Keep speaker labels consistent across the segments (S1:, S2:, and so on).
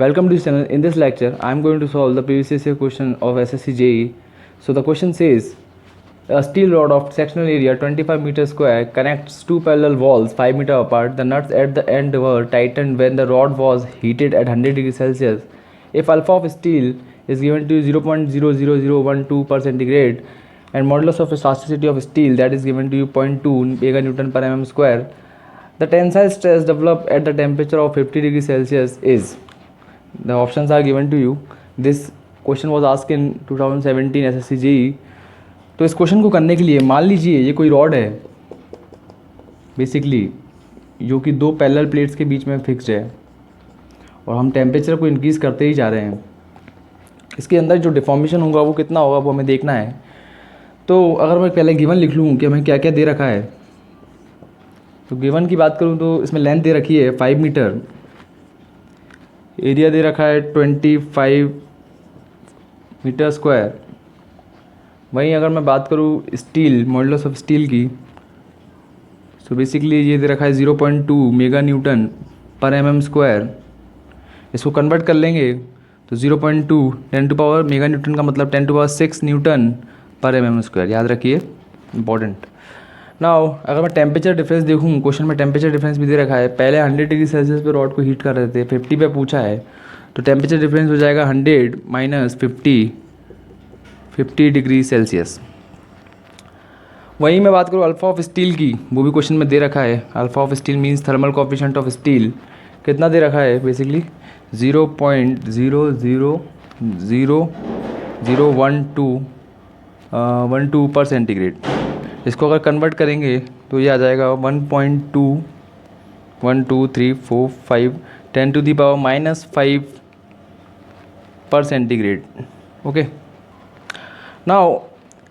S1: Welcome to this channel. In this lecture, I am going to solve the previous year question of SSC JEE. So the question says, a steel rod of sectional area 25 meters square connects two parallel walls 5 meters apart. The nuts at the end were tightened when the rod was heated at 100 degrees Celsius. If alpha of steel is given to 0.00012 per centigrade and modulus of elasticity of steel that is given to you 0.2 meganewton per mm square, the tensile stress developed at the temperature of 50 degrees Celsius is. The options are given to you. This question was asked in 2017 SSC JEE. तो इस question को करने के लिए मान लीजिए ये कोई रॉड है बेसिकली जो कि दो पैरेलल प्लेट्स के बीच में फिक्स्ड है और हम टेम्परेचर को इंक्रीज़ करते ही जा रहे हैं. इसके अंदर जो डिफॉर्मेशन होगा वो कितना होगा वो हमें देखना है. तो अगर मैं पहले गिवन लिख लूँ कि हमें क्या क्या दे रखा है, तो गिवन की बात करूँ तो इसमें लेंथ दे रखी है 5 मीटर, एरिया दे रखा है 25 मीटर स्क्वायर. वहीं अगर मैं बात करूँ स्टील मॉडुलस ऑफ स्टील की, तो बेसिकली ये दे रखा है 0.2 mega Newton per mm square. इसको कन्वर्ट कर लेंगे तो 0.2 10 टू पावर मेगा न्यूटन का मतलब 10 to power 6 Newton per mm square. याद रखिए, इंपॉर्टेंट. नाउ अगर मैं टेम्परेचर डिफरेंस देखूँ, क्वेश्चन में टेम्परेचर डिफरेंस भी दे रखा है. पहले 100 डिग्री सेल्सियस पे रॉड को हीट कर रहे थे, 50 पे पूछा है, तो टेम्परेचर डिफरेंस हो जाएगा 100 माइनस 50 डिग्री सेल्सियस. वहीं मैं बात करूँ अल्फ़ा ऑफ स्टील की, वो भी क्वेश्चन में दे रखा है. Alpha of steel means thermal coefficient of steel. कितना दे रखा है बेसिकली 0.00012 पर सेंटीग्रेड. इसको अगर कन्वर्ट करेंगे तो ये आ जाएगा 1.21234 10 टू दी पावर माइनस 5 पर centigrade. Okay, now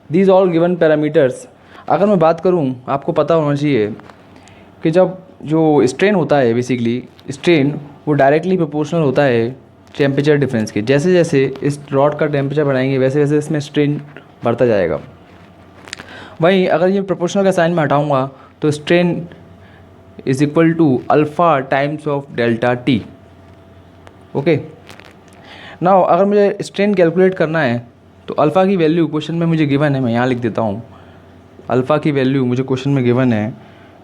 S1: these all given parameters. अगर मैं बात करूं, आपको पता होना चाहिए कि जब जो स्ट्रेन होता है बेसिकली स्ट्रेन वो डायरेक्टली प्रोपोर्शनल होता है टेम्परेचर डिफरेंस के. जैसे जैसे इस रॉड का टेम्परेचर बढ़ाएंगे वैसे वैसे इसमें स्ट्रेन बढ़ता जाएगा. वहीं अगर ये प्रोपोर्शनल का साइन में हटाऊँगा तो strain is equal to alpha times of delta T. Okay, now अगर मुझे स्ट्रेन कैलकुलेट करना है तो अल्फ़ा की वैल्यू क्वेश्चन में मुझे गिवन है, मैं यहाँ लिख देता हूँ. अल्फ़ा की वैल्यू मुझे क्वेश्चन में गिवन है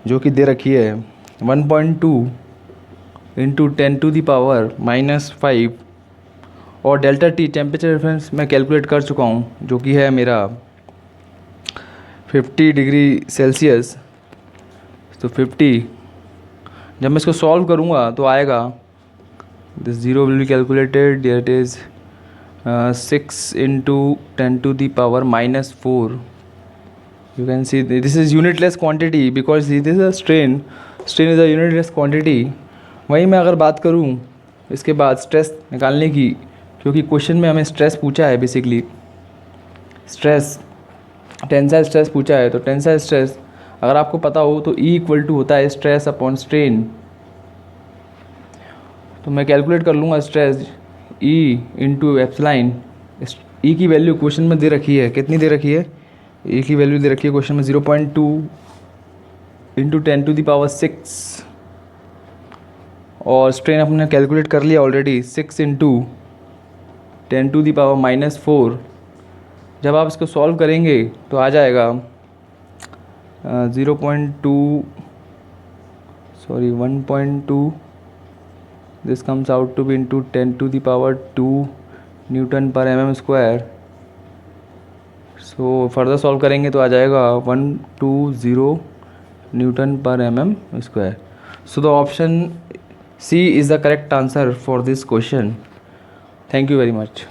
S1: जो कि दे रखी है 1.2 into 10 to the power minus 5 और डेल्टा टी टेम्परेचर डिफरेंस मैं कैलकुलेट कर चुका हूँ जो कि है मेरा 50 डिग्री सेल्सियस. तो 50 जब मैं इसको सॉल्व करूँगा तो आएगा this zero will be calculated, that is 6 into 10 to the power minus 4. You can see this is unitless quantity because this is a strain is a unitless quantity. वहीं मैं अगर बात करूँ इसके बाद स्ट्रेस निकालने की, क्योंकि क्वेश्चन में हमें स्ट्रेस पूछा है बेसिकली स्ट्रेस टेंसाइल स्ट्रेस पूछा है. तो टेंसाइल स्ट्रेस अगर आपको पता हो तो E इक्वल टू होता है स्ट्रेस अपॉन स्ट्रेन. तो मैं कैलकुलेट कर लूँगा stress E into epsilon. E की वैल्यू क्वेश्चन में दे रखी है, कितनी दे रखी है, E की वैल्यू दे रखी है क्वेश्चन में 0.2 इंटू 10 टू दी पावर 6 और स्ट्रेन अपने कैलकुलेट कर लिया already 6 into 10 to the power minus 4. जब आप इसको सॉल्व करेंगे तो आ जाएगा 1.2 this comes out to be into 10 to the power 2 newton per mm square. So further solve करेंगे तो आ जाएगा 120 newton per mm square. So the option C is the correct answer for this question. Thank you very much.